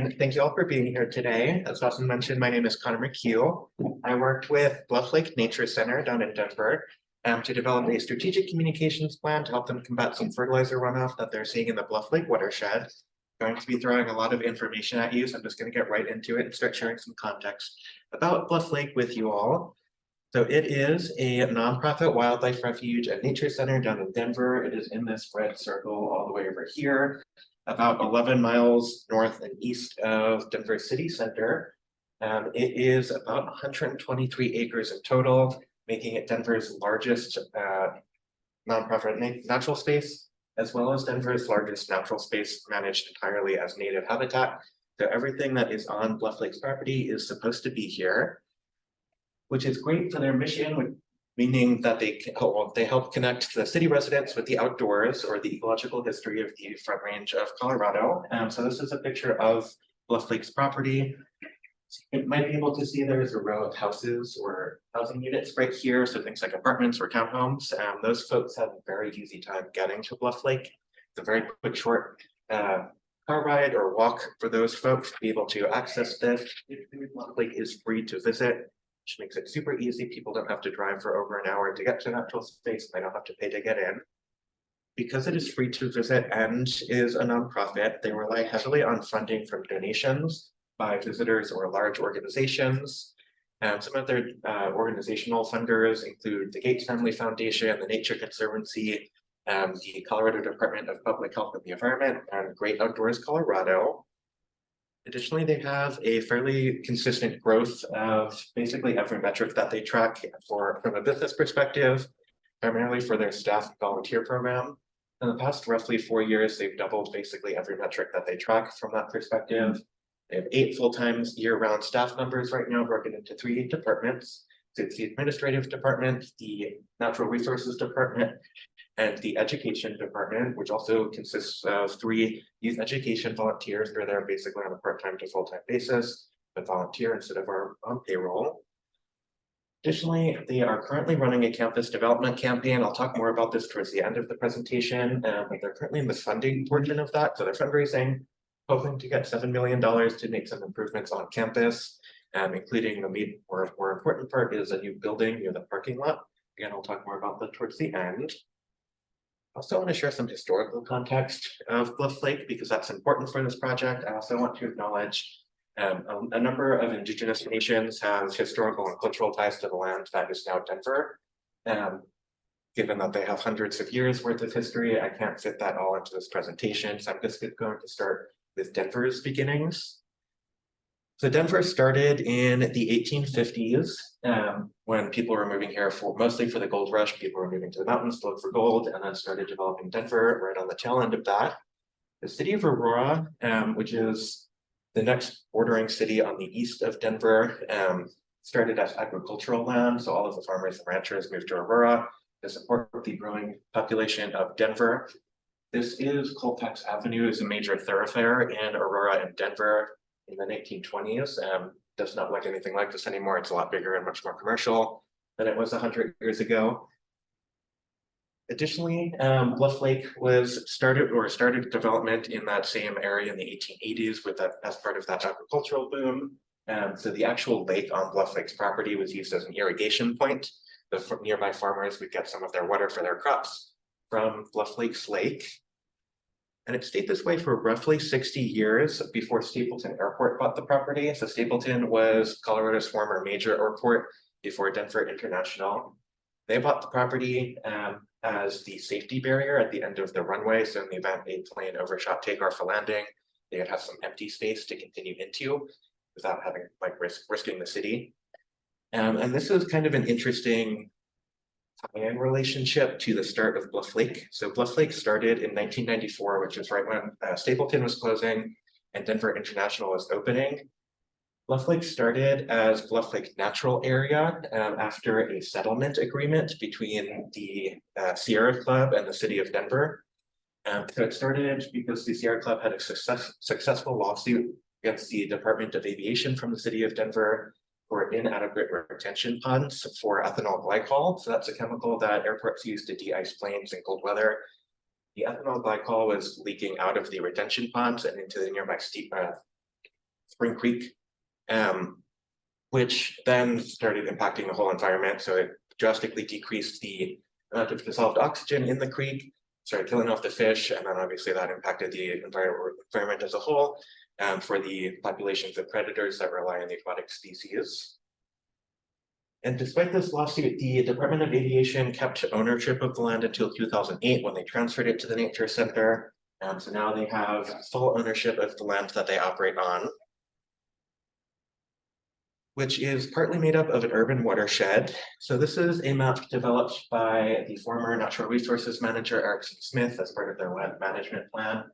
and thank you all for being here today. As Austin mentioned, my name is Connor McHugh. I worked with Bluff Lake Nature Center down in Denver to develop a strategic communications plan to help them combat some fertilizer runoff that they're seeing in the Bluff Lake watershed. Going to be throwing a lot of information at you, so I'm just going to get right into it and start sharing some context about Bluff Lake with you all. So it is a nonprofit wildlife refuge and nature center down in Denver. It is in this red circle all the way over here, about 11 miles north and east of Denver city center. It is about 123 acres in total, making it Denver's largest nonprofit natural space, as well as Denver's largest natural space managed entirely as native habitat. So everything that is on Bluff Lake's property is supposed to be here, which is great for their mission, meaning that they help connect the city residents with the outdoors or the ecological history of the Front Range of Colorado. So this is a picture of Bluff Lake's property. You might be able to see there's a row of houses or housing units right here, so things like apartments or townhomes. Those folks have a very easy time getting to Bluff Lake. It's a very quick, short car ride or walk for those folks to be able to access this. Bluff Lake is free to visit, which makes it super easy. People don't have to drive for over an hour to get to natural space. They don't have to pay to get in. Because it is free to visit and is a nonprofit, they rely heavily on funding from donations by visitors or large organizations. Some of their organizational funders include the Gates Family Foundation, the Nature Conservancy, the Colorado Department of Public Health and the Environment, and Great Outdoors Colorado. Additionally, they have a fairly consistent growth of basically every metric that they track from a business perspective, primarily for their staff volunteer program. In the past roughly 4 years, they've doubled basically every metric that they track from that perspective. They have 8 full-time year-round staff members right now, broken into 3 departments. So it's the administrative department, the natural resources department, and the education department, which also consists of 3 youth education volunteers. They're there basically on a part-time to full-time basis, but volunteer instead of on payroll. Additionally, they are currently running a campus development campaign. I'll talk more about this towards the end of the presentation, but they're currently in the funding portion of that. So they're fundraising, hoping to get $7 million to make some improvements on campus, including the more important part is a new building near the parking lot. Again, I'll talk more about that towards the end. I also want to share some historical context of Bluff Lake because that's important for this project. I also want to acknowledge a number of indigenous nations have historical and cultural ties to the land that is now Denver. Given that they have hundreds of years worth of history, I can't fit that all into this presentation, so I'm just going to start with Denver's beginnings. So Denver started in the 1850s when people were moving here mostly for the gold rush. People were moving to the mountains to look for gold and then started developing Denver right on the tail end of that. The city of Aurora, which is the next bordering city on the east of Denver, started as agricultural land. So all of the farmers and ranchers moved to Aurora to support the growing population of Denver. This is Colfax Avenue, is a major thoroughfare in Aurora and Denver in the 1920s. Does not look anything like this anymore. It's a lot bigger and much more commercial than it was 100 years ago. Additionally, Bluff Lake started development in that same area in the 1880s as part of that agricultural boom. So the actual lake on Bluff Lake's property was used as an irrigation point. The nearby farmers would get some of their water for their crops from Bluff Lake's lake. And it stayed this way for roughly 60 years before Stapleton Airport bought the property. So Stapleton was Colorado's former major airport before Denver International. They bought the property as the safety barrier at the end of the runway. So in the event a plane overshot takeoff or landing, they would have some empty space to continue into without having risking the city. And this is kind of an interesting tie-in relationship to the start of Bluff Lake. So Bluff Lake started in 1994, which is right when Stapleton was closing and Denver International was opening. Bluff Lake started as Bluff Lake Natural Area after a settlement agreement between the Sierra Club and the city of Denver. So it started because the Sierra Club had a successful lawsuit against the Department of Aviation from the city of Denver for inadequate retention ponds for ethanol glycol. So that's a chemical that airports use to de-ice planes in cold weather. The ethanol glycol was leaking out of the retention ponds and into the nearby Spring Creek, which then started impacting the whole environment. So it drastically decreased the amount of dissolved oxygen in the creek, started killing off the fish, and then obviously that impacted the environment as a whole for the populations of predators that rely on the aquatic species. And despite this lawsuit, the Department of Aviation kept ownership of the land until 2008 when they transferred it to the Nature Center. So now they have full ownership of the land that they operate on, which is partly made up of an urban watershed. So this is a map developed by the former Natural Resources Manager, Erickson Smith, as part of their land management plan.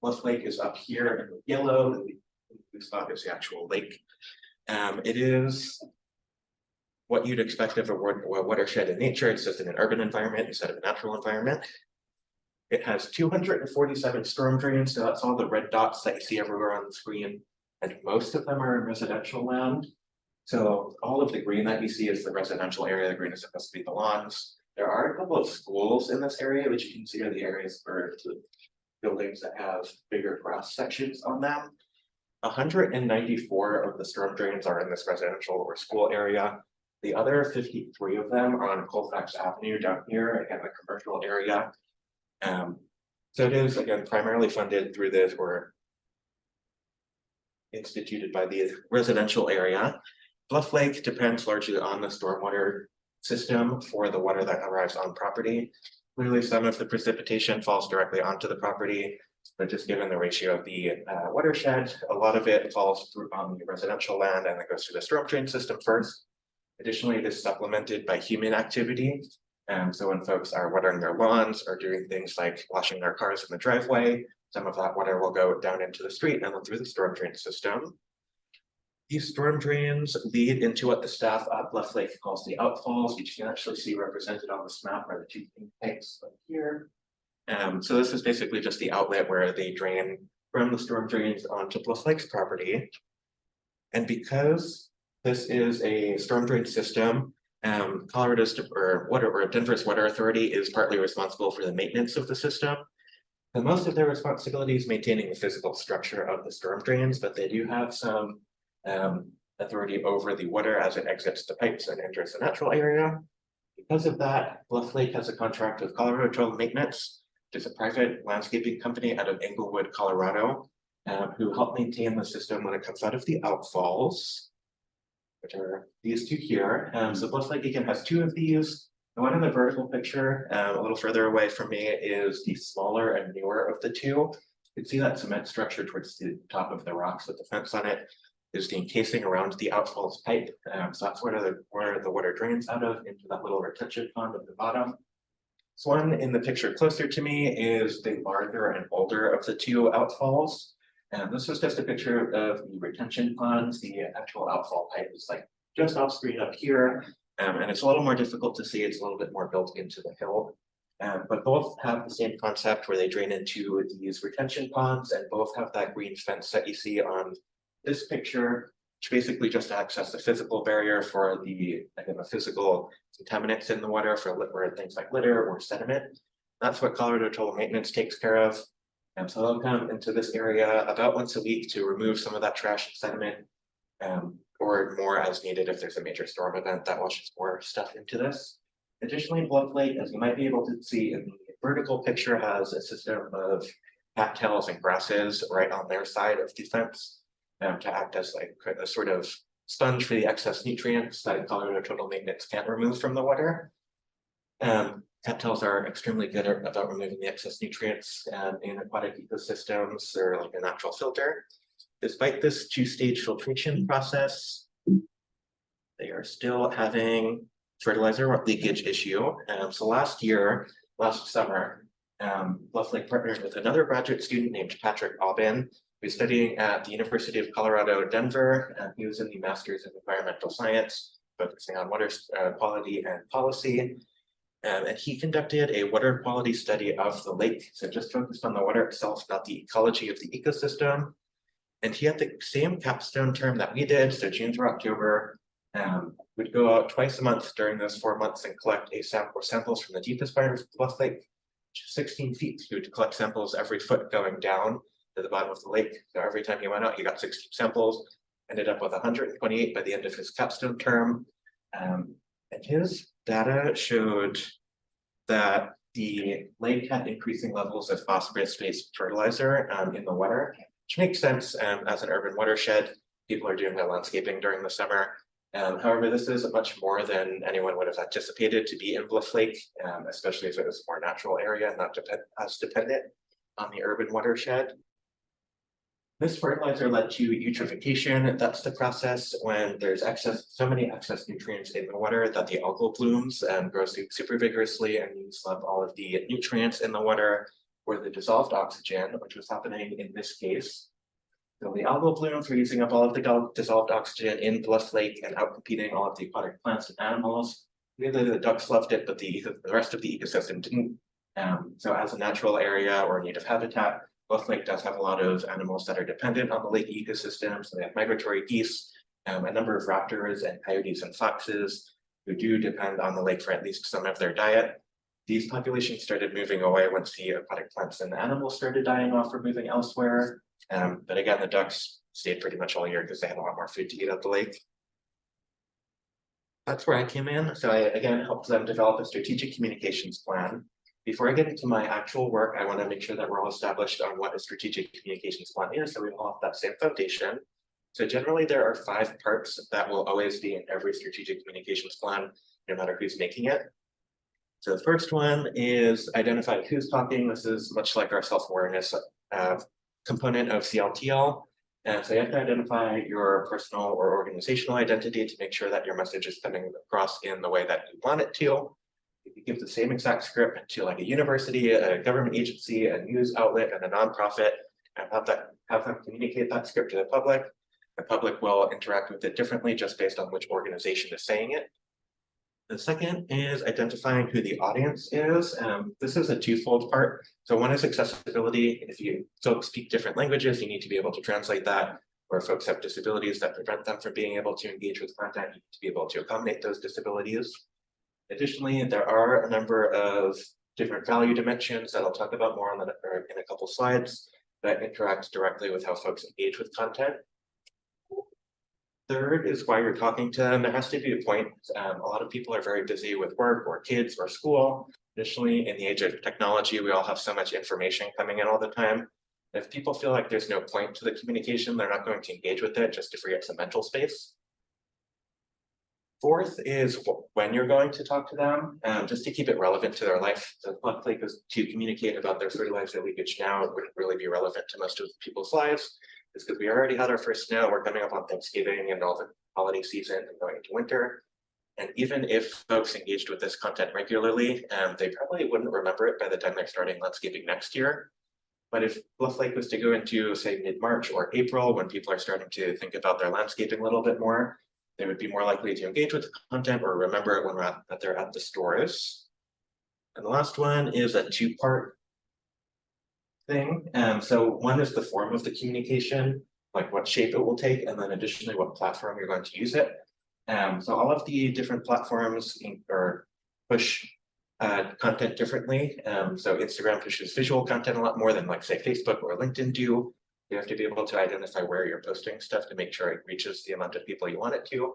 Bluff Lake is up here in yellow, and the blue spot is the actual lake. It is what you'd expect of a watershed in nature. It's just in an urban environment instead of a natural environment. It has 247 storm drains, so that's all the red dots that you see everywhere on the screen, and most of them are in residential land. So all of the green that you see is the residential area. The green is supposed to be the lawns. There are a couple of schools in this area, which you can see are the areas for the buildings that have bigger grass sections on them. 194 of the storm drains are in this residential or school area. The other 53 of them are on Colfax Avenue down here, again, the commercial area. So it is, again, primarily funded through this or instituted by the residential area. Bluff Lake depends largely on the stormwater system for the water that arrives on property. Clearly, some of the precipitation falls directly onto the property, but just given the ratio of the watershed, a lot of it falls through on the residential land and it goes through the storm drain system first. Additionally, it is supplemented by human activity. So when folks are watering their lawns or doing things like washing their cars in the driveway, some of that water will go down into the street and then through the storm drain system. These storm drains lead into what the staff at Bluff Lake calls the outfalls, which you can actually see represented on this map by the two pink tanks right here. So this is basically just the outlet where they drain from the storm drains onto Bluff Lake's property. And because this is a storm drain system, Denver's Water Authority is partly responsible for the maintenance of the system. And most of their responsibility is maintaining the physical structure of the storm drains, but they do have some authority over the water as it exits the pipes and enters the natural area. Because of that, Bluff Lake has a contract with Colorado Total Maintenance, which is a private landscaping company out of Englewood, Colorado, who help maintain the system when it comes out of the outfalls, which are these two here. So Bluff Lake again has two of these. The one in the vertical picture, a little further away from me, is the smaller and newer of the two. You can see that cement structure towards the top of the rocks with the fence on it is the encasing around the outfalls pipe. So that's where the water drains out of into that little retention pond at the bottom. This one in the picture closer to me is the larger and older of the two outfalls. And this was just a picture of the retention ponds. The actual outfall pipe is like just off screen up here. And it's a little more difficult to see. It's a little bit more built into the hill. But both have the same concept where they drain into these retention ponds, and both have that green fence that you see on this picture, which basically just acts as the physical barrier for the physical contaminants in the water for things like litter or sediment. That's what Colorado Total Maintenance takes care of. And so they'll come into this area about once a week to remove some of that trash and sediment, or more as needed if there's a major storm event that washes more stuff into this. Additionally, Bluff Lake, as you might be able to see in the vertical picture, has a system of cattails and grasses right on their side of the fence, to act as like a sort of sponge for the excess nutrients that Colorado Total Maintenance can't remove from the water. Cattails are extremely good about removing the excess nutrients in aquatic ecosystems. They're like a natural filter. Despite this two-stage filtration process, they are still having fertilizer leakage issue. So last summer, Bluff Lake partnered with another graduate student named Patrick Aubin, who's studying at the University of Colorado, Denver. He was in the Master's in Environmental Science, focusing on water quality and policy. And he conducted a water quality study of the lake. So just focused on the water itself, not the ecology of the ecosystem. And he had the same capstone term that we did, so June through October. Would go out twice a month during those 4 months and collect samples from the deepest part of Bluff Lake, which is 16 feet. He would collect samples every foot going down to the bottom of the lake. So every time he went out, he got 16 samples, ended up with 128 by the end of his capstone term. And his data showed that the lake had increasing levels of phosphorus-based fertilizer in the water, which makes sense as an urban watershed. People are doing their landscaping during the summer. However, this is much more than anyone would have anticipated to be in Bluff Lake, especially if it was a more natural area and not as dependent on the urban watershed. This fertilizer led to eutrophication. That's the process when there's so many excess nutrients in the water that the algal blooms grow super vigorously and use up all of the nutrients in the water or the dissolved oxygen, which was happening in this case. So the algal blooms were using up all of the dissolved oxygen in Bluff Lake and outcompeting all of the aquatic plants and animals. Really, the ducks loved it, but the rest of the ecosystem didn't. So as a natural area or native habitat, Bluff Lake does have a lot of animals that are dependent on the lake ecosystem. So they have migratory geese, a number of raptors and coyotes and foxes who do depend on the lake for at least some of their diet. These populations started moving away once the aquatic plants and the animals started dying off or moving elsewhere. But again, the ducks stayed pretty much all year because they had a lot more food to eat at the lake. That's where I came in. So I, again, helped them develop a strategic communications plan. Before I get into my actual work, I want to make sure that we're all established on what a strategic communications plan is, so we all have that same foundation. So generally, there are 5 parts that will always be in every strategic communications plan, no matter who's making it. So the first one is identify who's talking. This is much like our self-awareness component of CLTL. And so you have to identify your personal or organizational identity to make sure that your message is coming across in the way that you want it to. If you give the same exact script to like a university, a government agency, a news outlet, and a nonprofit, and have them communicate that script to the public will interact with it differently just based on which organization is saying it. The second is identifying who the audience is. This is a twofold part. So one is accessibility. If you folks speak different languages, you need to be able to translate that. Or folks have disabilities that prevent them from being able to engage with content, you need to be able to accommodate those disabilities. Additionally, there are a number of different value dimensions that I'll talk about more in a couple slides that interact directly with how folks engage with content. Third is why you're talking to them. There has to be a point. A lot of people are very busy with work or kids or school. Additionally, in the age of technology, we all have so much information coming in all the time. If people feel like there's no point to the communication, they're not going to engage with it just to free up some mental space. Fourth is when you're going to talk to them, just to keep it relevant to their life. So Bluff Lake is to communicate about their fertilizer leakage now, it wouldn't really be relevant to most of people's lives. It's because we already had our first snow, we're coming up on Thanksgiving and all the holiday season and going into winter. And even if folks engaged with this content regularly, they probably wouldn't remember it by the time they're starting landscaping next year. But if Bluff Lake was to go into, say, mid-March or April, when people are starting to think about their landscaping a little bit more, they would be more likely to engage with the content or remember it when they're at the stores. And the last one is a 2-part thing. So one is the form of the communication, like what shape it will take, and then additionally what platform you're going to use it. So all of the different platforms push content differently. So Instagram pushes visual content a lot more than like say Facebook or LinkedIn do. You have to be able to identify where you're posting stuff to make sure it reaches the amount of people you want it to.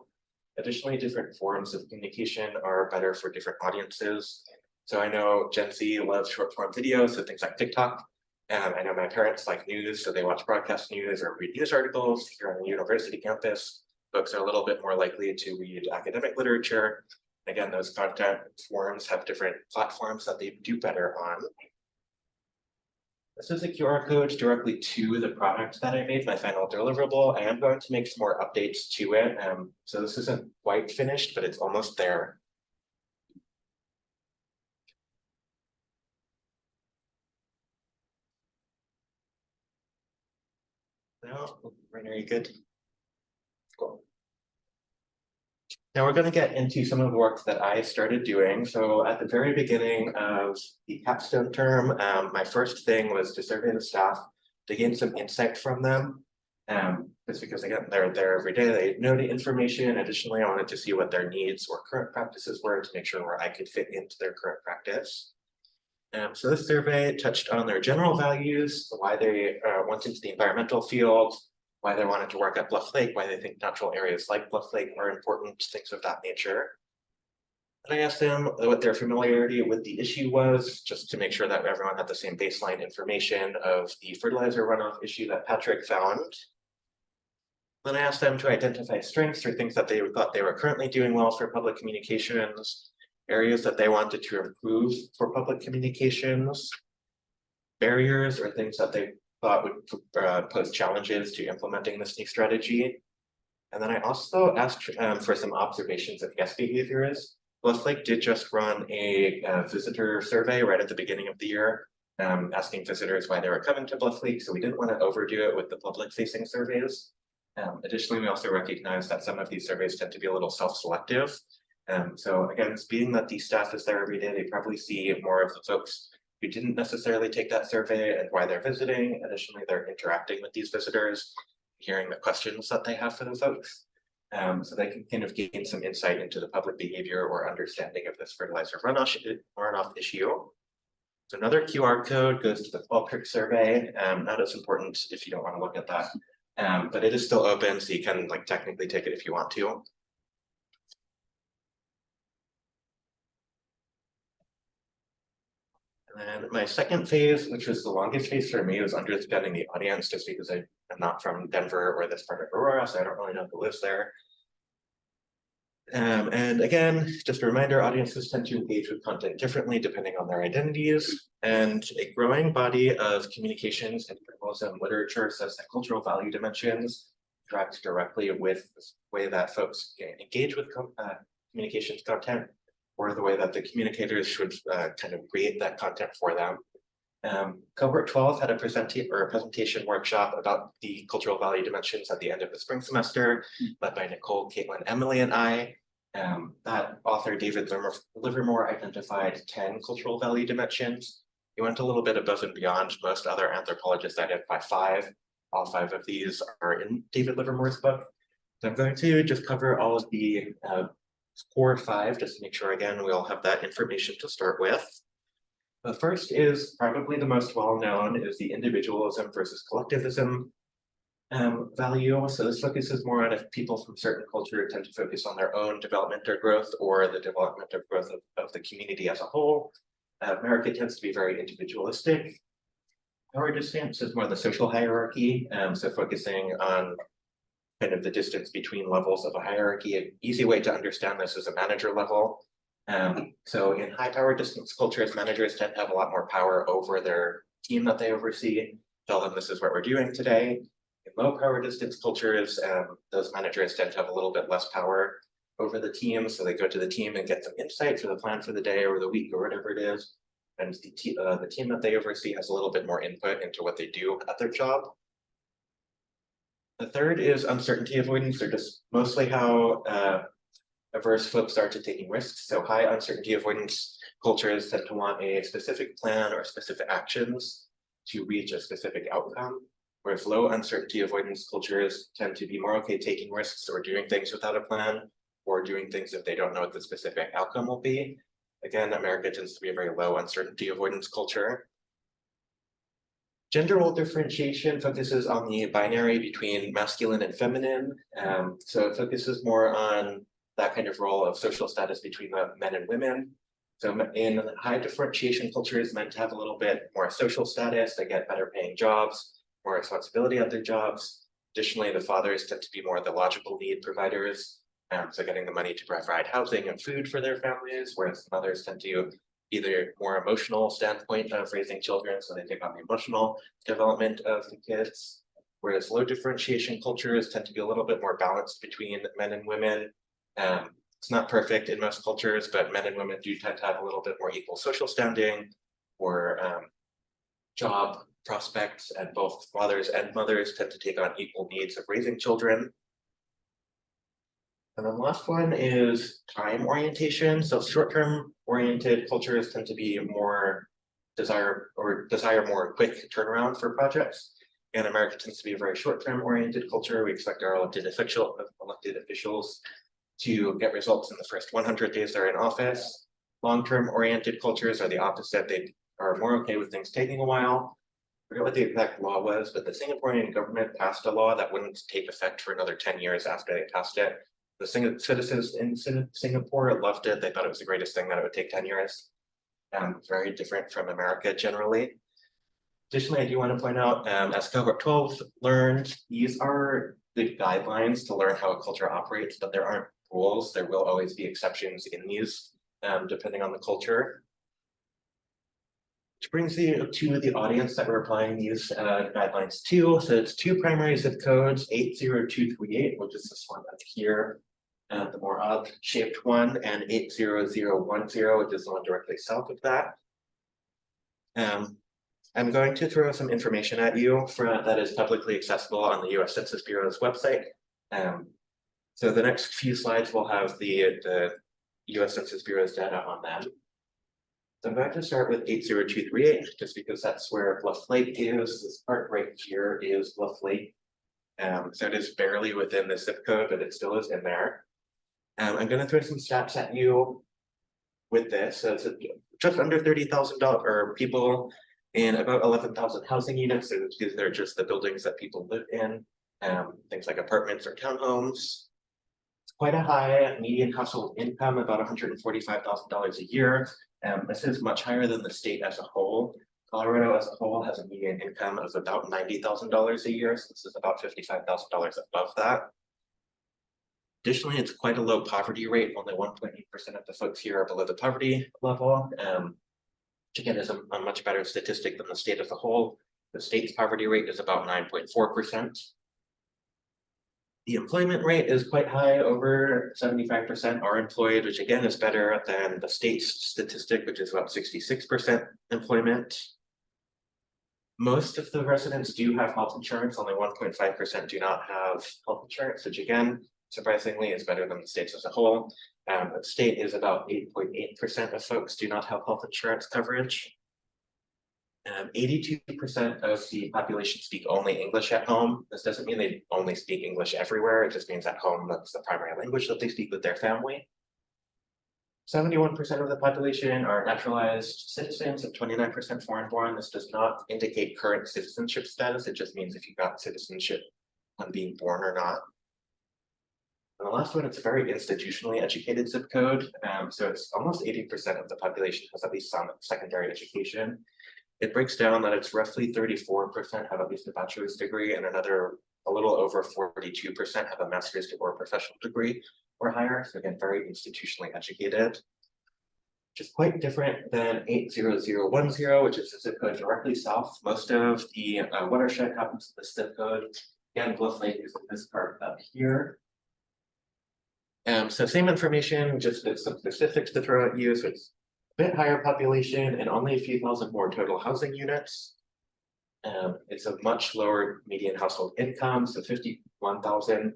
Additionally, different forms of communication are better for different audiences. So I know Gen Z loves short form videos, so things like TikTok. I know my parents like news, so they watch broadcast news or read news articles. If you're on a university campus, folks are a little bit more likely to read academic literature. Again, those content forms have different platforms that they do better on. This is a QR code directly to the product that I made, my final deliverable. I am going to make some more updates to it. So this isn't quite finished, but it's almost there. No, are you good? Cool. Now we're going to get into some of the work that I started doing. So at the very beginning of the capstone term, my first thing was to survey the staff to gain some insight from them. Just because again, they're there every day, they know the information. Additionally, I wanted to see what their needs or current practices were to make sure where I could fit into their current practice. So this survey touched on their general values, why they went into the environmental field, why they wanted to work at Bluff Lake, why they think natural areas like Bluff Lake are important, things of that nature. And I asked them what their familiarity with the issue was, just to make sure that everyone had the same baseline information of the fertilizer runoff issue that Patrick found. Then I asked them to identify strengths or things that they thought they were currently doing well for public communications, areas that they wanted to improve for public communications, barriers or things that they thought would pose challenges to implementing this new strategy. And then I also asked for some observations of guest behaviors. Bluff Lake did just run a visitor survey right at the beginning of the year, asking visitors why they were coming to Bluff Lake, so we didn't want to overdo it with the public-facing surveys. Additionally, we also recognize that some of these surveys tend to be a little self-selective. So again, being that the staff is there every day, they probably see more of the folks who didn't necessarily take that survey and why they're visiting. Additionally, they're interacting with these visitors, hearing the questions that they have for the folks. So they can kind of gain some insight into the public behavior or understanding of this fertilizer runoff issue. So another QR code goes to the Fall Creek survey. Not as important if you don't want to look at that, but it is still open, so you can like technically take it if you want to. And then my second phase, which was the longest phase for me, was understanding the audience, just because I'm not from Denver or this part of Aurora, so I don't really know who lives there. And again, just a reminder, audiences tend to engage with content differently depending on their identities. And a growing body of communications and journalism literature says that cultural value dimensions interact directly with the way that folks engage with communications content, or the way that the communicators should kind of create that content for them. Cohort 12 had a presentation workshop about the cultural value dimensions at the end of the spring semester, led by Nicole, Caitlin, Emily, and I. That author, David Livermore, identified 10 cultural value dimensions. He went a little bit above and beyond. Most other anthropologists identify 5. All 5 of these are in David Livermore's book. So I'm going to just cover all of the core 5, just to make sure, again, we all have that information to start with. The first is probably the most well-known, is the individualism versus collectivism value. So this focuses more on if people from certain culture tend to focus on their own development or growth, or the development or growth of the community as a whole. America tends to be very individualistic. Power distance is more the social hierarchy, so focusing on kind of the distance between levels of a hierarchy. An easy way to understand this is a manager level. So in high power distance cultures, managers tend to have a lot more power over their team that they oversee. Tell them this is what we're doing today. In low power distance cultures, those managers tend to have a little bit less power over the team. So they go to the team and get some insight for the plan for the day or the week or whatever it is. And the team that they oversee has a little bit more input into what they do at their job. The third is uncertainty avoidance, or just mostly how averse folks are to taking risks. So high uncertainty avoidance cultures tend to want a specific plan or specific actions to reach a specific outcome, whereas low uncertainty avoidance cultures tend to be more okay taking risks or doing things without a plan, or doing things if they don't know what the specific outcome will be. Again, America tends to be a very low uncertainty avoidance culture. Gender role differentiation focuses on the binary between masculine and feminine. So it focuses more on that kind of role of social status between men and women. So in high differentiation cultures, men have a little bit more social status, they get better paying jobs, more responsibility at their jobs. Additionally, the fathers tend to be more the logical need providers. So getting the money to provide housing and food for their families, whereas mothers tend to either more emotional standpoint of raising children, so they take on the emotional development of the kids, whereas low differentiation cultures tend to be a little bit more balanced between men and women. It's not perfect in most cultures, but men and women do tend to have a little bit more equal social standing or job prospects, and both fathers and mothers tend to take on equal needs of raising children. And then the last one is time orientation. So short-term oriented cultures tend to be more desire more quick turnaround for projects. And America tends to be a very short-term oriented culture. We expect our elected officials to get results in the first 100 days they're in office. Long-term oriented cultures are the opposite. They are more okay with things taking a while. I forget what the exact law was, but the Singaporean government passed a law that wouldn't take effect for another 10 years after they passed it. The citizens in Singapore loved it. They thought it was the greatest thing that it would take 10 years. Very different from America generally. Additionally, I do want to point out, as cohort 12 learned, these are good guidelines to learn how a culture operates, but there aren't rules. There will always be exceptions in these, depending on the culture. Which brings you to the audience that we're applying these guidelines to. So it's two primary zip codes, 80238, which is this one up here, the more odd-shaped one, and 80010, which is the one directly south of that. I'm going to throw some information at you that is publicly accessible on the US Census Bureau's website. So the next few slides will have the US Census Bureau's data on them. So I'm going to start with 80238, just because that's where Bluff Lake is. This part right here is Bluff Lake. So it is barely within the zip code, but it still is in there. I'm going to throw some stats at you with this. So it's just under 30,000 people in about 11,000 housing units. So these are just the buildings that people live in, things like apartments or townhomes. It's quite a high median household income, about $145,000 a year. This is much higher than the state as a whole. Colorado as a whole has a median income of about $90,000 a year. So this is about $55,000 above that. Additionally, it's quite a low poverty rate. Only 1.8% of the folks here are below the poverty level, which again is a much better statistic than the state as a whole. The state's poverty rate is about 9.4%. The employment rate is quite high, over 75% are employed, which again is better than the state's statistic, which is about 66% employment. Most of the residents do have health insurance, only 1.5% do not have health insurance, which again, surprisingly, is better than the states as a whole. The state is about 8.8% of folks do not have health insurance coverage. 82% of the population speak only English at home. This doesn't mean they only speak English everywhere. It just means at home that's the primary language that they speak with their family. 71% of the population are naturalized citizens and 29% foreign-born. This does not indicate current citizenship status. It just means if you got citizenship on being born or not. And the last one, it's a very institutionally educated zip code. So it's almost 80% of the population has at least some secondary education. It breaks down that it's roughly 34% have at least a bachelor's degree, and a little over 42% have a master's or professional degree or higher. So again, very institutionally educated, which is quite different than 80010, which is the zip code directly south. Most of the watershed happens to the zip code. Again, Bluff Lake is in this part up here. So same information, just some specifics to throw at you. So it's a bit higher population and only a few thousand more total housing units. It's a much lower median household income, so 51,000,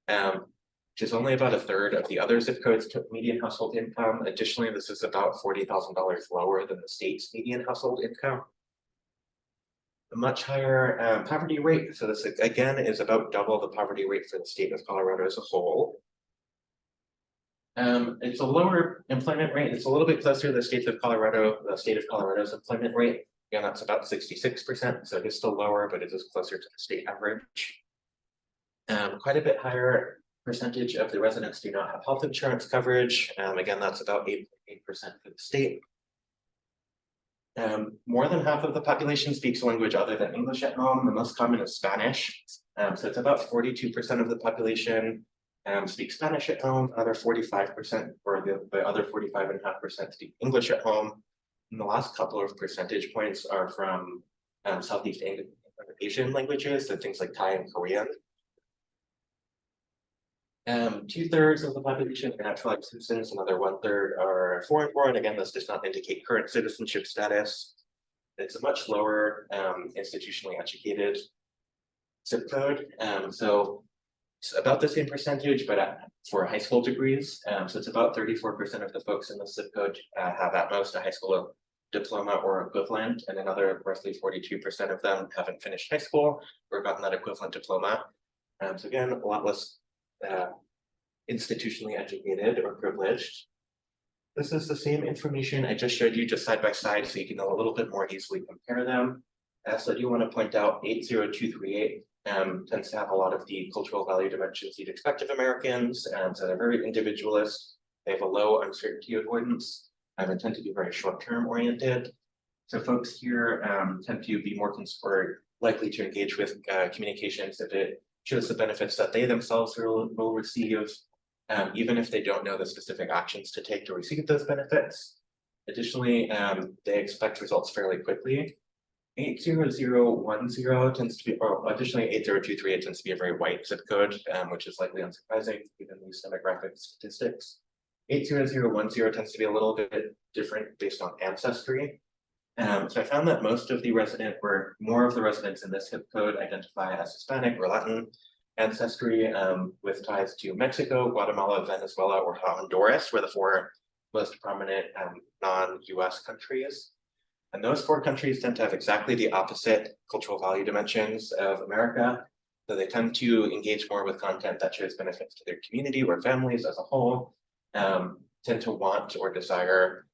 which is only about a third of the other zip codes median household income. Additionally, this is about $40,000 lower than the state's median household income. A much higher poverty rate. So this again is about double the poverty rate for the state of Colorado as a whole. It's a lower employment rate. It's a little bit closer to the state of Colorado's employment rate. Again, that's about 66%. So it is still lower, but it is closer to the state average. Quite a bit higher percentage of the residents do not have health insurance coverage. Again, that's about 8.8% for the state. More than half of the population speaks a language other than English at home. The most common is Spanish. So it's about 42% of the population speak Spanish at home. Another 45%, or the other 45.5% speak English at home. And the last couple of percentage points are from Southeast Asian languages, so things like Thai and Korean. 2/3 of the population are naturalized citizens, another 1/3 are foreign-born. Again, this does not indicate current citizenship status. It's a much lower institutionally educated zip code. So it's about the same percentage, but for high school degrees. So it's about 34% of the folks in the zip code have at most a high school diploma or equivalent, and another roughly 42% of them haven't finished high school or gotten that equivalent diploma. So again, a lot less institutionally educated or privileged. This is the same information I just showed you, just side by side, so you can a little bit more easily compare them. So I do want to point out 80238 tends to have a lot of the cultural value dimensions you'd expect of Americans, and so they're very individualist. They have a low uncertainty avoidance, and tend to be very short-term oriented. So folks here tend to be more or likely to engage with communications if it shows the benefits that they themselves will receive, even if they don't know the specific actions to take to receive those benefits. Additionally, they expect results fairly quickly. 80010 tends to be, or additionally 80238 tends to be a very white zip code, which is likely unsurprising given these demographic statistics. 80010 tends to be a little bit different based on ancestry. So I found that most of the more of the residents in this zip code identify as Hispanic or Latin ancestry, with ties to Mexico, Guatemala, Venezuela, or Honduras were the four most prominent non-US countries. And those four countries tend to have exactly the opposite cultural value dimensions of America. So they tend to engage more with content that shows benefits to their community or families as a whole, tend to want or desire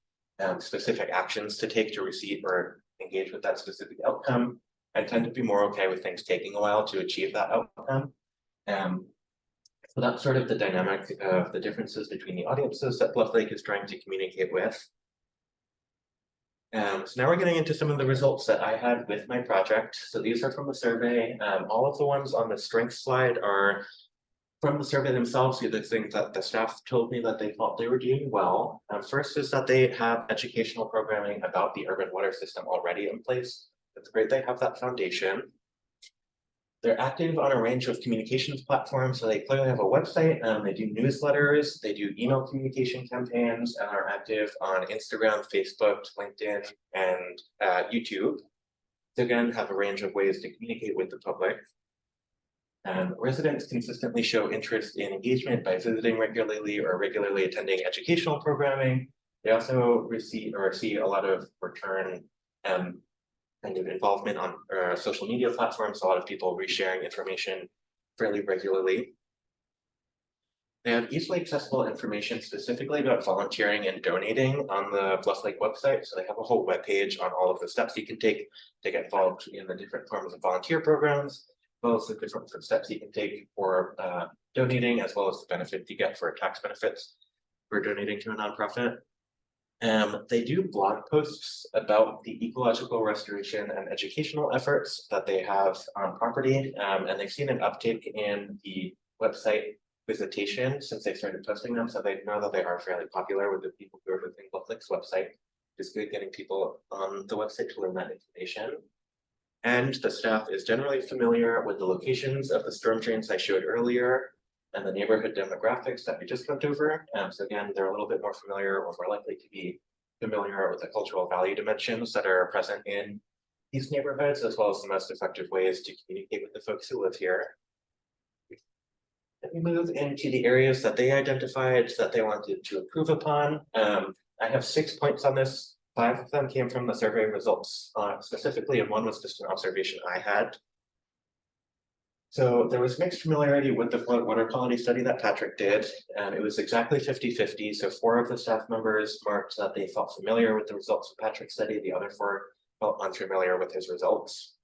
specific actions to take to receive or engage with that specific outcome, and tend to be more okay with things taking a while to achieve that outcome. So that's sort of the dynamic of the differences between the audiences that Bluff Lake is trying to communicate with. So now we're getting into some of the results that I had with my project. So these are from the survey. All of the ones on the strength slide are from the survey themselves. The things that the staff told me that they thought they were doing well. First is that they have educational programming about the urban water system already in place. It's great they have that foundation. They're active on a range of communications platforms, so they clearly have a website. They do newsletters, they do email communication campaigns, and are active on Instagram, Facebook, LinkedIn, and YouTube. They again have a range of ways to communicate with the public. Residents consistently show interest in engagement by visiting regularly or regularly attending educational programming. They also receive or see a lot of return kind of involvement on social media platforms, a lot of people resharing information fairly regularly. They have easily accessible information specifically about volunteering and donating on the Bluff Lake website. So they have a whole webpage on all of the steps you can take to get involved in the different forms of volunteer programs, as well as the different steps you can take for donating, as well as the benefit you get for tax benefits for donating to a nonprofit. They do blog posts about the ecological restoration and educational efforts that they have on property, and they've seen an uptick in the website visitation since they started posting them, so they know that they are fairly popular with the people who are visiting Bluff Lake's website. It's good getting people on the website to learn that information. And the staff is generally familiar with the locations of the storm drains I showed earlier, and the neighborhood demographics that we just went over. So again, they're a little bit more familiar or more likely to be familiar with the cultural value dimensions that are present in these neighborhoods, as well as the most effective ways to communicate with the folks who live here. Let me move into the areas that they identified that they wanted to improve upon. I have 6 points on this. 5 of them came from the survey results specifically, and 1 was just an observation I had. So there was mixed familiarity with the water quality study that Patrick did. It was exactly 50-50. So 4 of the staff members marked that they felt familiar with the results of Patrick's study. The other 4 felt unfamiliar with his results.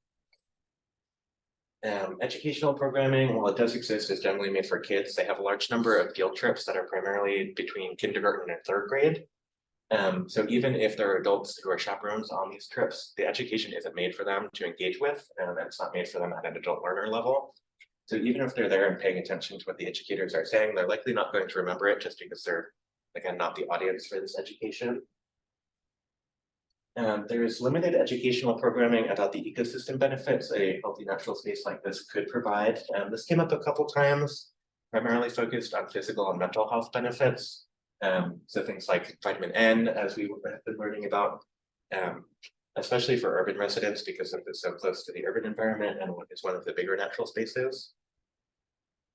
Educational programming, while it does exist, is generally made for kids. They have a large number of field trips that are primarily between kindergarten and 3rd grade. So even if there are adults who are chaperones on these trips, the education isn't made for them to engage with, and it's not made for them at an adult learner level. So even if they're there and paying attention to what the educators are saying, they're likely not going to remember it just because they're, again, not the audience for this education. There's limited educational programming about the ecosystem benefits a healthy natural space like this could provide. This came up a couple times, primarily focused on physical and mental health benefits. So things like vitamin N, as we have been learning about, especially for urban residents because it's so close to the urban environment and is one of the bigger natural spaces.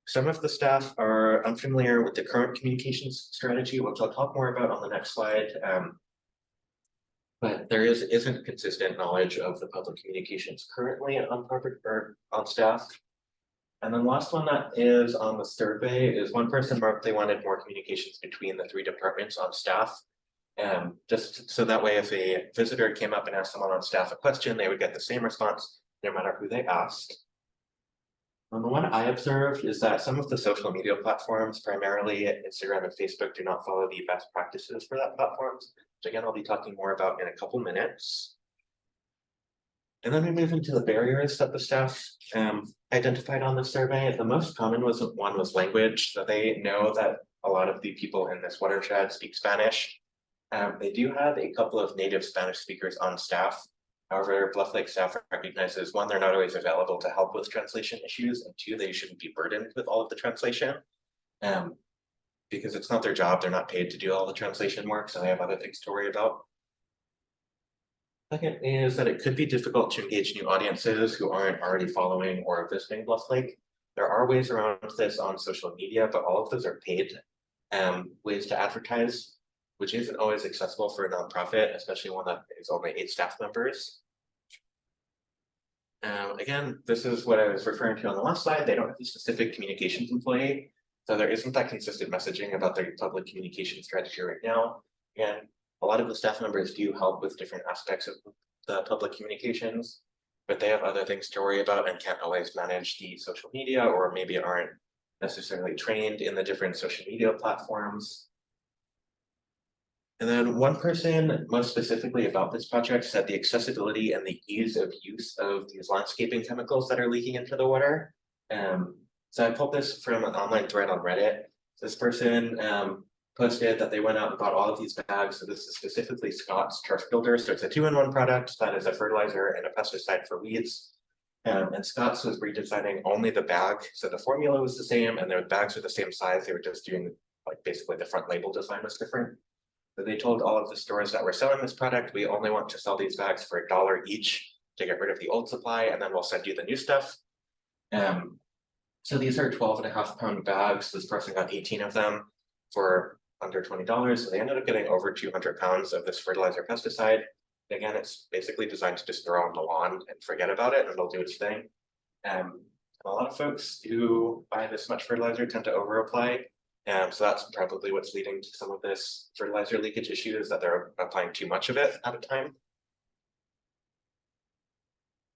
Some of the staff are unfamiliar with the current communications strategy, which I'll talk more about on the next slide. But there isn't consistent knowledge of the public communications currently on property or on staff. And then last one that is on the survey is one person marked they wanted more communications between the 3 departments on staff. Just so that way if a visitor came up and asked someone on staff a question, they would get the same response no matter who they asked. And the one I observed is that some of the social media platforms, primarily Instagram and Facebook, do not follow the best practices for that platforms, which again, I'll be talking more about in a couple minutes. And then we move into the barriers that the staff identified on the survey. The most common one was language. So they know that a lot of the people in this watershed speak Spanish. They do have a couple of native Spanish speakers on staff. However, Bluff Lake staff recognizes, one, they're not always available to help with translation issues, and two, they shouldn't be burdened with all of the translation. Because it's not their job, they're not paid to do all the translation work, so they have other things to worry about. Second is that it could be difficult to engage new audiences who aren't already following or visiting Bluff Lake. There are ways around this on social media, but all of those are paid ways to advertise, which isn't always accessible for a nonprofit, especially one that is only 8 staff members. Again, this is what I was referring to on the last slide. They don't have a specific communications employee, so there isn't that consistent messaging about their public communication strategy right now. And a lot of the staff members do help with different aspects of the public communications, but they have other things to worry about and can't always manage the social media, or maybe aren't necessarily trained in the different social media platforms. And then one person most specifically about this project said the accessibility and the ease of use of these landscaping chemicals that are leaking into the water. So I pulled this from an online thread on Reddit. This person posted that they went out and bought all of these bags. So this is specifically Scott's Turf Builder. So it's a 2-in-1 product that is a fertilizer and a pesticide for weeds. And Scott's was redesigning only the bag. So the formula was the same and their bags were the same size. They were just doing like basically the front label design was different. So they told all of the stores that were selling this product, we only want to sell these bags for $1 each to get rid of the old supply, and then we'll send you the new stuff. So these are 12.5-pound bags. This person got 18 of them for under $20. So they ended up getting over 200 pounds of this fertilizer pesticide. Again, it's basically designed to just throw on the lawn and forget about it, and it'll do its thing. A lot of folks who buy this much fertilizer tend to over-apply. So that's probably what's leading to some of this fertilizer leakage issue, is that they're applying too much of it at a time.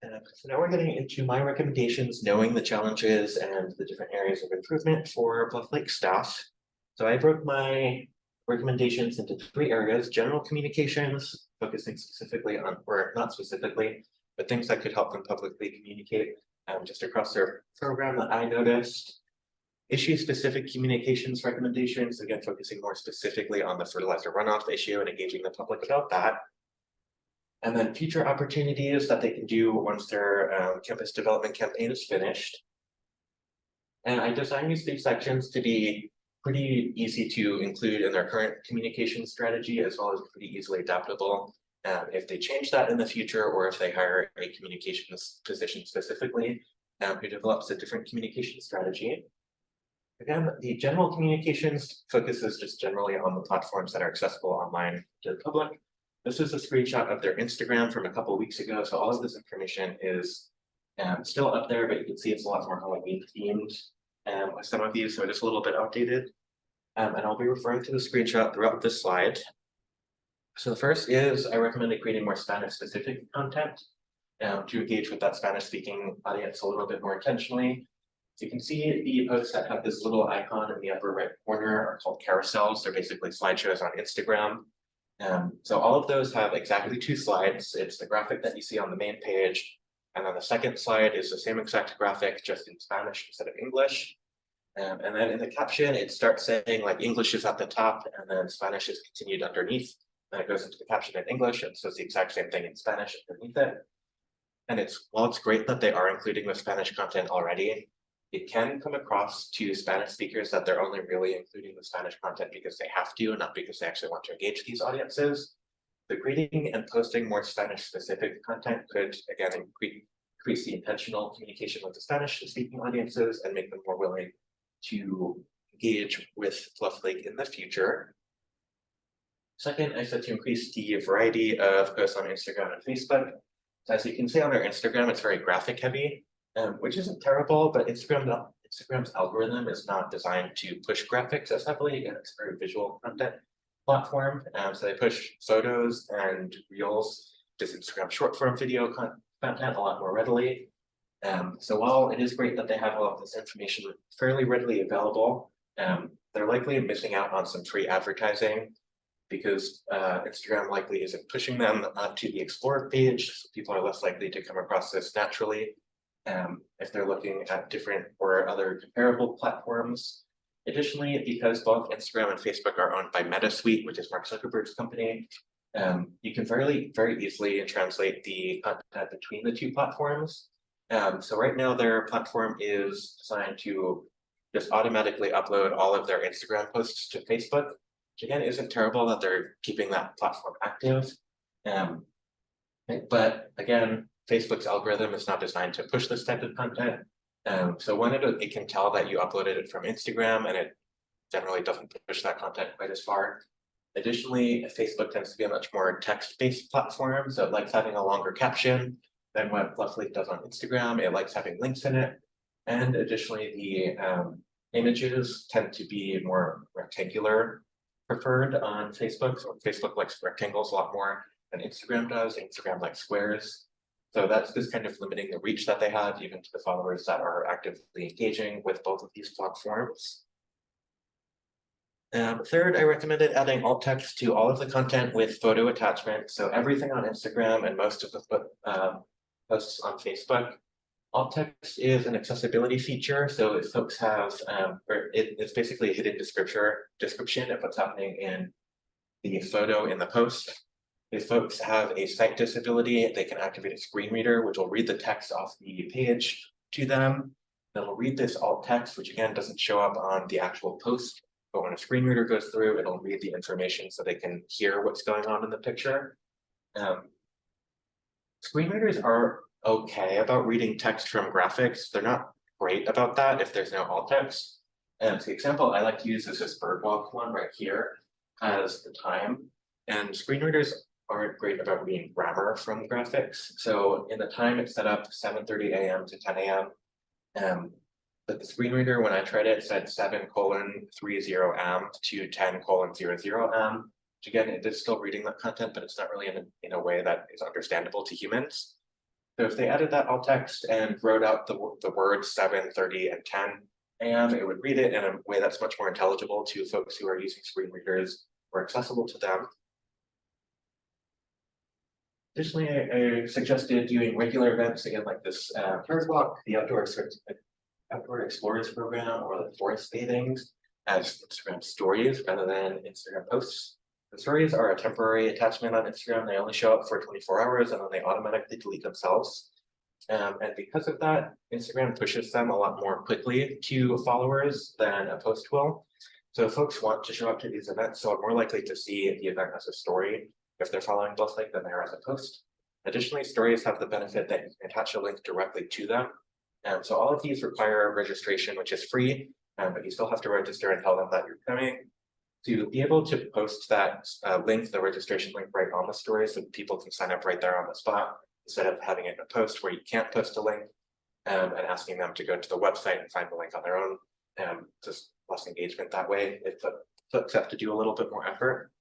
So now we're getting into my recommendations, knowing the challenges and the different areas of improvement for Bluff Lake staff. So I broke my recommendations into 3 areas: general communications, focusing specifically on, or not specifically, but things that could help them publicly communicate just across their program that I noticed. Issue-specific communications recommendations, again, focusing more specifically on the fertilizer runoff issue and engaging the public about that. And then future opportunities that they can do once their campus development campaign is finished. And I designed these 3 sections to be pretty easy to include in their current communication strategy, as well as pretty easily adaptable if they change that in the future, or if they hire a communications position specifically who develops a different communication strategy. Again, the general communications focuses just generally on the platforms that are accessible online to the public. This is a screenshot of their Instagram from a couple of weeks ago. So all of this information is still up there, but you can see it's a lot more Halloween themed with some of these, so just a little bit outdated. And I'll be referring to the screenshot throughout this slide. So the first is I recommended creating more Spanish specific content to engage with that Spanish speaking audience a little bit more intentionally. So you can see the posts that have this little icon in the upper right corner are called carousels. They're basically slideshows on Instagram. So all of those have exactly 2 slides. It's the graphic that you see on the main page, and then the second slide is the same exact graphic, just in Spanish instead of English. And then in the caption, it starts saying like English is at the top, and then Spanish is continued underneath. Then it goes into the caption in English, and so it's the exact same thing in Spanish underneath it. And while it's great that they are including the Spanish content already, it can come across to Spanish speakers that they're only really including the Spanish content because they have to, and not because they actually want to engage these audiences. The creating and posting more Spanish specific content could, again, increase the intentional communication with the Spanish speaking audiences and make them more willing to engage with Bluff Lake in the future. Second, I said to increase the variety of posts on Instagram and Facebook. So as you can see on their Instagram, it's very graphic heavy. Which isn't terrible, but Instagram's algorithm is not designed to push graphics as heavily. Again, it's very visual content. platform. So they push photos and reels, just Instagram short form video content a lot more readily. So while it is great that they have all of this information fairly readily available, they're likely missing out on some free advertising because Instagram likely isn't pushing them to the Explore page. So people are less likely to come across this naturally if they're looking at different or other comparable platforms. Additionally, because both Instagram and Facebook are owned by MetaSuite, which is Mark Zuckerberg's company, you can very easily translate the content between the two platforms. So right now their platform is designed to just automatically upload all of their Instagram posts to Facebook, which again isn't terrible that they're keeping that platform active. But again, Facebook's algorithm is not designed to push this type of content. So when it can tell that you uploaded it from Instagram, and it generally doesn't push that content quite as far. Additionally, Facebook tends to be a much more text-based platform, so it likes having a longer caption than what Bluff does on Instagram. It likes having links in it. And additionally, the images tend to be more rectangular preferred on Facebook. So Facebook likes rectangles a lot more than Instagram does. Instagram likes squares. So that's just kind of limiting the reach that they have, even to the followers that are actively engaging with both of these platforms. Third, I recommended adding alt text to all of the content with photo attachment. So everything on Instagram and most of the posts on Facebook. Alt text is an accessibility feature. So if folks have, it's basically a hidden description of what's happening in the photo in the post. If folks have a sight disability, they can activate a screen reader, which will read the text off the page to them. It'll read this alt text, which again doesn't show up on the actual post, but when a screen reader goes through, it'll read the information so they can hear what's going on in the picture. Screen readers are okay about reading text from graphics. They're not great about that if there's no alt text. So the example I like to use is this birdwalk one right here as the time. And screen readers aren't great about reading grammar from graphics. So in the time, it's set up 7:30 a.m. to 10 a.m. But the screen reader, when I tried it, said 7:30 am to 10:00 am. Which again, it is still reading that content, but it's not really in a way that is understandable to humans. So if they added that alt text and wrote out the words 7:30 and 10 a.m., it would read it in a way that's much more intelligible to folks who are using screen readers or accessible to them. Additionally, I suggested doing regular events, again, like this bird walk, the Outdoor Explorers program, or the forest bathings as Instagram stories rather than Instagram posts. The stories are a temporary attachment on Instagram. They only show up for 24 hours and then they automatically delete themselves. And because of that, Instagram pushes them a lot more quickly to followers than a post will. So if folks want to show up to these events, so are more likely to see the event as a story if they're following Bluff than they are as a post. Additionally, stories have the benefit that you can attach a link directly to them. So all of these require registration, which is free, but you still have to register and tell them that you're coming. To be able to post that link, the registration link right on the story, so people can sign up right there on the spot, instead of having it in a post where you can't post a link and asking them to go to the website and find the link on their own. Just less engagement that way. Folks have to do a little bit more effort.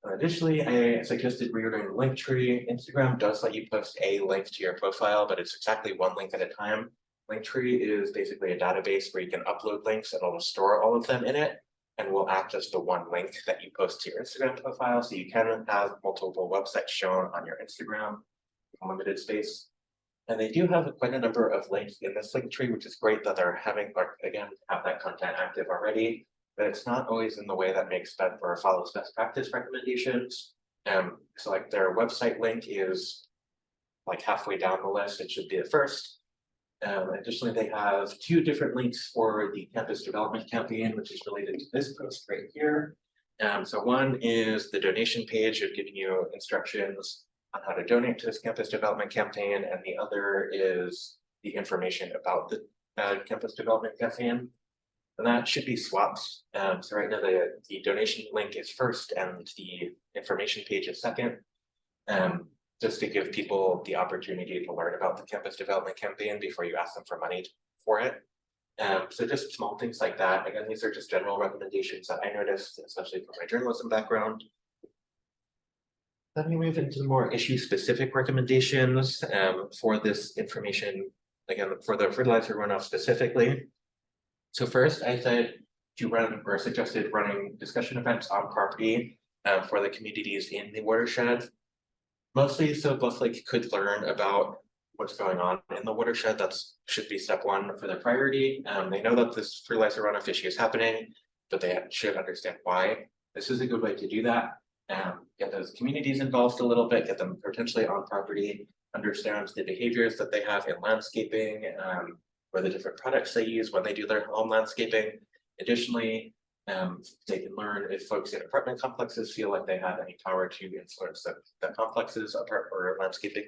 Additionally, I suggested reordering the link tree. Instagram does let you post a link to your profile, but it's exactly one link at a time. Linktree is basically a database where you can upload links and it'll store all of them in it and will act as the one link that you post to your Instagram profile. So you can have multiple websites shown on your Instagram in limited space. And they do have quite a number of links in this link tree, which is great that they're having, again, have that content active already. But it's not always in the way that makes sense or follows best practice recommendations. So like their website link is like halfway down the list. It should be the first. Additionally, they have two different links for the campus development campaign, which is related to this post right here. So one is the donation page of giving you instructions on how to donate to this campus development campaign, and the other is the information about the campus development campaign. And that should be swapped. So right now the donation link is first and the information page is second. Just to give people the opportunity to learn about the campus development campaign before you ask them for money for it. So just small things like that. Again, these are just general recommendations that I noticed, especially from my journalism background. Then we move into more issue-specific recommendations for this information, again, for the fertilizer runoff specifically. So first, I said to run or suggested running discussion events on property for the communities in the watershed. Mostly so Bluff Lake could learn about what's going on in the watershed. That should be step one for their priority. They know that this fertilizer runoff issue is happening, but they should understand why. This is a good way to do that. Get those communities involved a little bit, get them potentially on property, understand the behaviors that they have in landscaping, or the different products they use when they do their home landscaping. Additionally, they can learn if folks in apartment complexes feel like they have any power to influence the complexes apart or landscaping.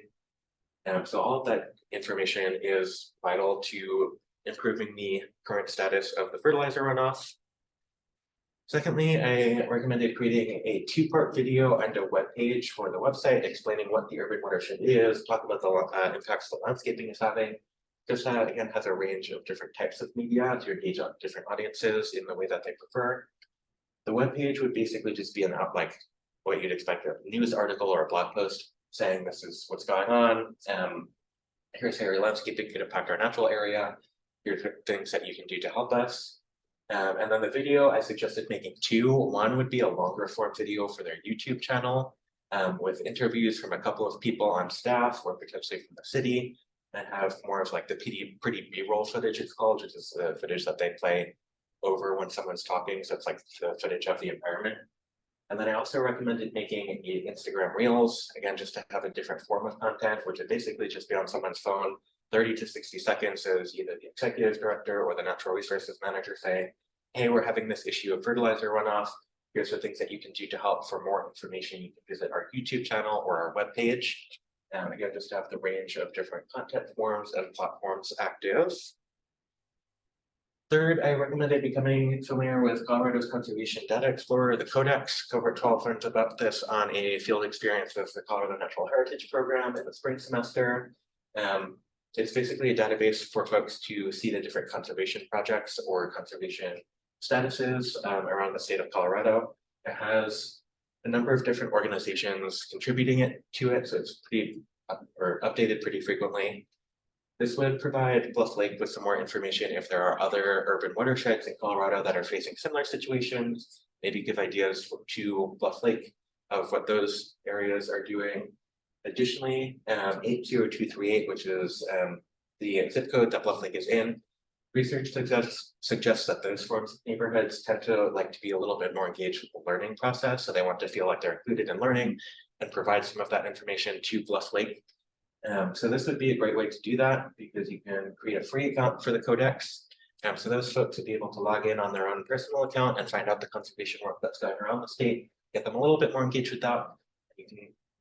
So all of that information is vital to improving the current status of the fertilizer runoff. Secondly, I recommended creating a two-part video and a web page for the website explaining what the urban watershed is, talk about the impacts the landscaping is having. This again has a range of different types of media to engage on different audiences in the way that they prefer. The web page would basically just be like what you'd expect, a news article or a blog post saying this is what's going on. Here's how your landscaping could impact our natural area. Here's things that you can do to help us. And then the video, I suggested making two. One would be a longer form video for their YouTube channel with interviews from a couple of people on staff or potentially from the city, and have more of like the pretty B-roll footage it's called, which is the footage that they play over when someone's talking. So it's like the footage of the environment. And then I also recommended making Instagram Reels, again, just to have a different form of content, which would basically just be on someone's phone, 30 to 60 seconds as either the executive director or the natural resources manager saying, hey, we're having this issue of fertilizer runoff. Here's the things that you can do to help. For more information, you can visit our YouTube channel or our webpage. Again, just to have the range of different content forms and platforms active. Third, I recommended becoming familiar with Colorado's Conservation Data Explorer, the Codex. Cohort 12 learned about this on a field experience with the Colorado Natural Heritage Program in the spring semester. It's basically a database for folks to see the different conservation projects or conservation statuses around the state of Colorado. It has a number of different organizations contributing to it, so it's pretty updated pretty frequently. This would provide Bluff Lake with some more information if there are other urban watersheds in Colorado that are facing similar situations, maybe give ideas to Bluff Lake of what those areas are doing. Additionally, 80238, which is the zip code that Bluff Lake is in, research suggests that those forms of neighborhoods tend to like to be a little bit more engaged with the learning process. So they want to feel like they're included in learning and provide some of that information to Bluff Lake. So this would be a great way to do that because you can create a free account for the Codex. So those folks would be able to log in on their own personal account and find out the conservation work that's going around the state, get them a little bit more engaged with that. You can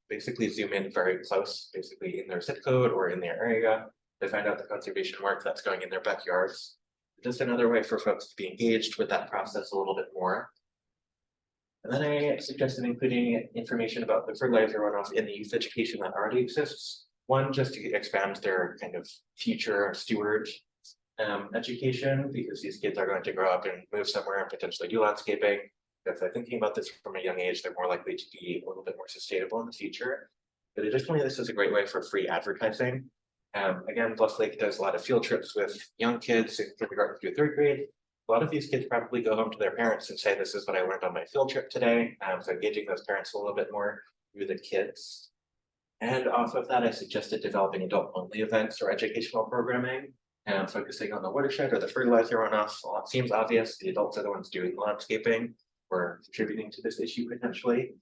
basically zoom in very close, basically in their zip code or in their area to find out the conservation work that's going in their backyards. Just another way for folks to be engaged with that process a little bit more. And then I suggested including information about the fertilizer runoff in the youth education that already exists. One, just to expand their kind of future steward education, because these kids are going to grow up and move somewhere and potentially do landscaping. If they're thinking about this from a young age, they're more likely to be a little bit more sustainable in the future. But additionally, this is a great way for free advertising. Again, Bluff Lake does a lot of field trips with young kids in kindergarten through third grade. A lot of these kids probably go home to their parents and say, this is what I learned on my field trip today. So engaging those parents a little bit more through the kids. And off of that, I suggested developing adult-only events or educational programming, focusing on the watershed or the fertilizer runoff. Well, it seems obvious, the adults are the ones doing landscaping or contributing to this issue potentially.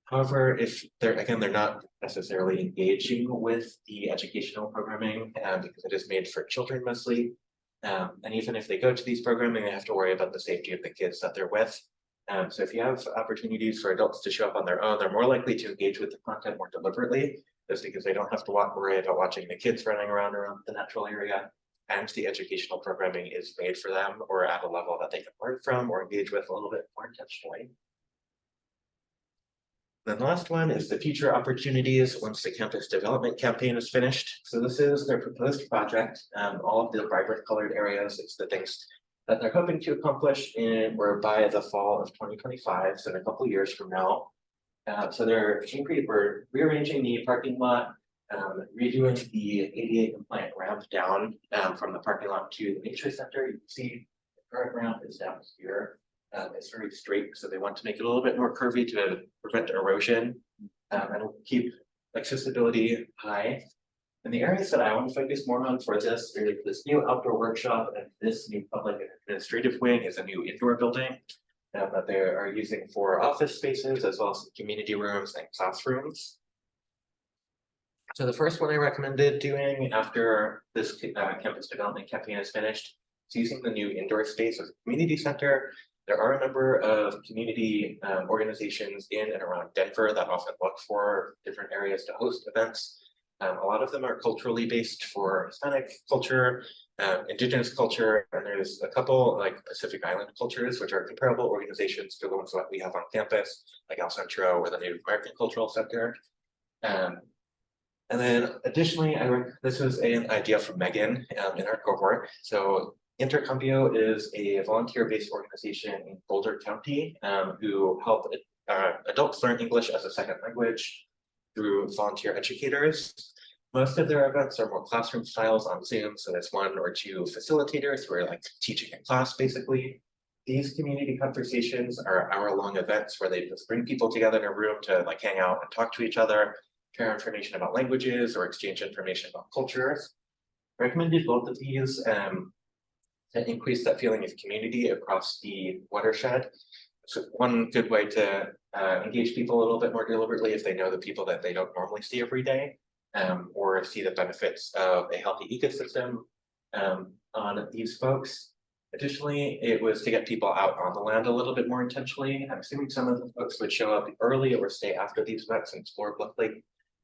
However, if they're not necessarily engaging with the educational programming because it is made for children mostly. And even if they go to these programming, they have to worry about the safety of the kids that they're with. So if you have opportunities for adults to show up on their own, they're more likely to engage with the content more deliberately, just because they don't have to worry about watching the kids running around the natural area, and the educational programming is made for them or at a level that they can learn from or engage with a little bit more intentionally. Then the last one is the future opportunities once the campus development campaign is finished. So this is their proposed project. All of the vibrant colored areas, it's the things that they're hoping to accomplish or by the fall of 2025, so in a couple years from now. So we're rearranging the parking lot, redoing the ADA compliant ramp down from the parking lot to the nature center. You can see the current ramp is down here. It's very straight, so they want to make it a little bit more curvy to prevent erosion and keep accessibility high. And the areas that I want to focus more on for this are this new outdoor workshop, and this new public and administrative wing is a new indoor building that they are using for office spaces as well as community rooms and classrooms. So the first one I recommended doing after this campus development campaign is finished is using the new indoor space as a community center. There are a number of community organizations in and around Denver that often look for different areas to host events. A lot of them are culturally based for Hispanic culture, indigenous culture, and there's a couple like Pacific Island cultures, which are comparable organizations to the ones that we have on campus, like El Centro or the Native American Cultural Center. And then additionally, this was an idea from Megan in our cohort. So Intercambio is a volunteer-based organization in Boulder County who help adults learn English as a second language through volunteer educators. Most of their events are more classroom styles on Zoom, so there's one or two facilitators who are like teaching in class basically. These community conversations are hour-long events where they just bring people together in a room to like hang out and talk to each other, share information about languages or exchange information about cultures. I recommended both of these to increase that feeling of community across the watershed. So one good way to engage people a little bit more deliberately if they know the people that they don't normally see every day, or see the benefits of a healthy ecosystem on these folks. Additionally, it was to get people out on the land a little bit more intentionally. I'm assuming some of the folks would show up early or stay after these events and explore Bluff Lake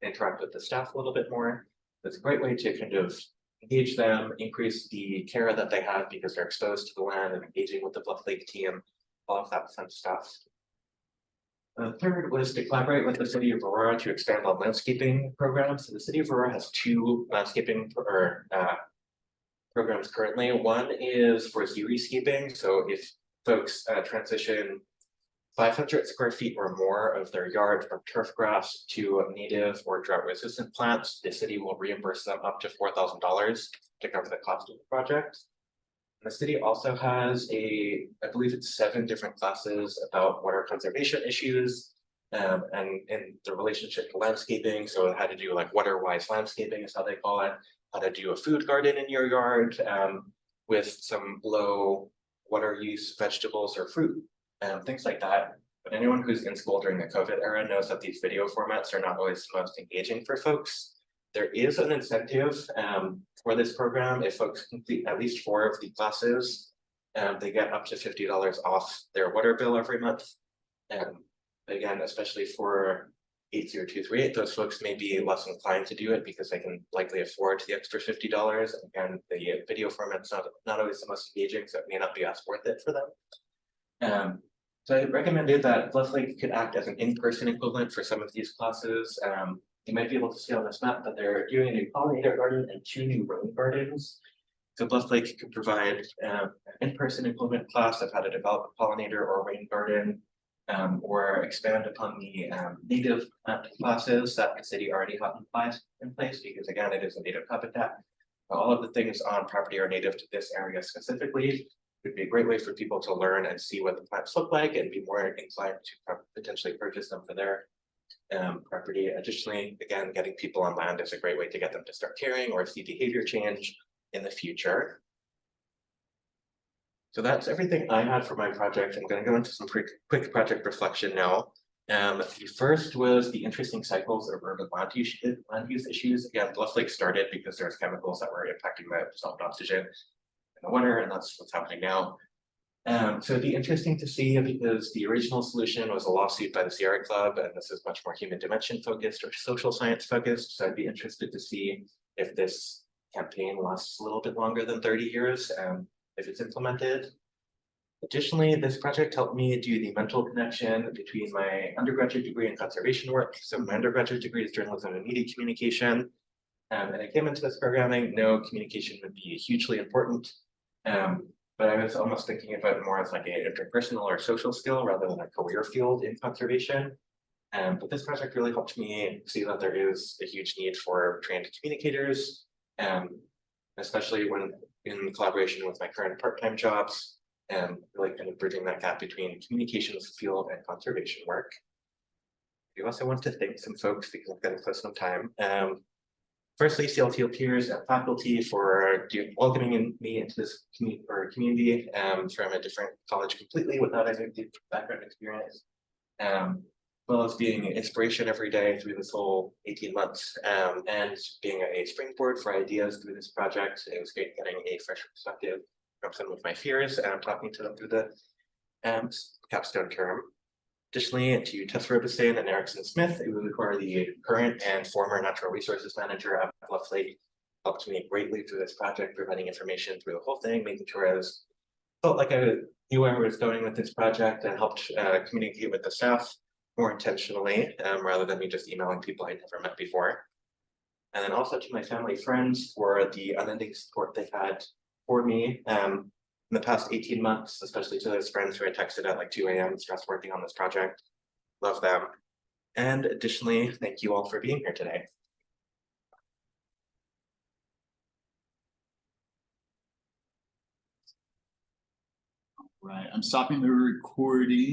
and interact with the staff a little bit more. It's a great way to kind of engage them, increase the care that they have because they're exposed to the land and engaging with the Bluff Lake team, all of that fun stuff. Third was to collaborate with the city of Aurora to expand on landscaping programs. So the city of Aurora has two landscaping programs currently. One is for xeriscaping. So if folks transition 500 square feet or more of their yard from turf grass to native or drought resistant plants, the city will reimburse them up to $4,000 to cover the cost of the project. And the city also has I believe it's 7 different classes about water conservation issues and in the relationship to landscaping. So how to do like water-wise landscaping is how they call it, how to do a food garden in your yard with some low water use vegetables or fruit. Things like that. But anyone who's in school during the COVID era knows that these video formats are not always the most engaging for folks. There is an incentive for this program. If folks complete at least 4 of the classes, they get up to $50 off their water bill every month. Again, especially for 80238, those folks may be less inclined to do it because they can likely afford the extra $50. Again, the video format's not always the most engaging, so it may not be as worth it for them. So I recommended that Bluff Lake could act as an in-person equivalent for some of these classes. You might be able to see on this map that they're doing a new pollinator garden and 2 new rain gardens. So Bluff Lake could provide an in-person equivalent class of how to develop a pollinator or rain garden, or expand upon the native plant classes that the city already has in place, because again, it is a native habitat. All of the things on property are native to this area specifically. Would be a great way for people to learn and see what the plants look like and be more inclined to potentially purchase them for their property. Additionally, again, getting people on land is a great way to get them to start caring or see behavior change in the future. So that's everything I had for my project. I'm going to go into some quick project reflection now. The first was the interesting cycles of urban land use issues. Again, Bluff Lake started because there's chemicals that were impacting the dissolved oxygen in the water, and that's what's happening now. So it'd be interesting to see because the original solution was a lawsuit by the Sierra Club, and this is much more human dimension focused or social science focused. So I'd be interested to see if this campaign lasts a little bit longer than 30 years, if it's implemented. Additionally, this project helped me do the mental connection between my undergraduate degree in conservation work. So my undergraduate degree is journalism and media communication. And I came into this programming, no, communication would be hugely important. But I was almost thinking about it more as like an interpersonal or social skill rather than a career field in conservation. But this project really helped me see that there is a huge need for trained communicators, especially when in collaboration with my current part-time jobs, and really kind of bridging that gap between communications field and conservation work. We also want to thank some folks because I'm getting close on time. Firstly, CLTL peers and faculty for welcoming me into this community from a different college completely without any deep background experience. Well as being an inspiration every day through this whole 18 months and being a springboard for ideas through this project. It was great getting a fresh perspective from some of my peers and talking to them through the Capstone term. Additionally, to Tessa Robeson and Erickson Smith, who are the current and former natural resources manager at Bluff Lake, helped me greatly through this project, providing information through the whole thing, making sure I felt like I knew where I was going with this project and helped communicate with the staff more intentionally, rather than me just emailing people I'd never met before. And then also to my family friends for the unending support they've had for me in the past 18 months, especially to those friends who I texted at like 2 a.m. stress working on this project. Love them. And additionally, thank you all for being here today. Right, I'm stopping the recording.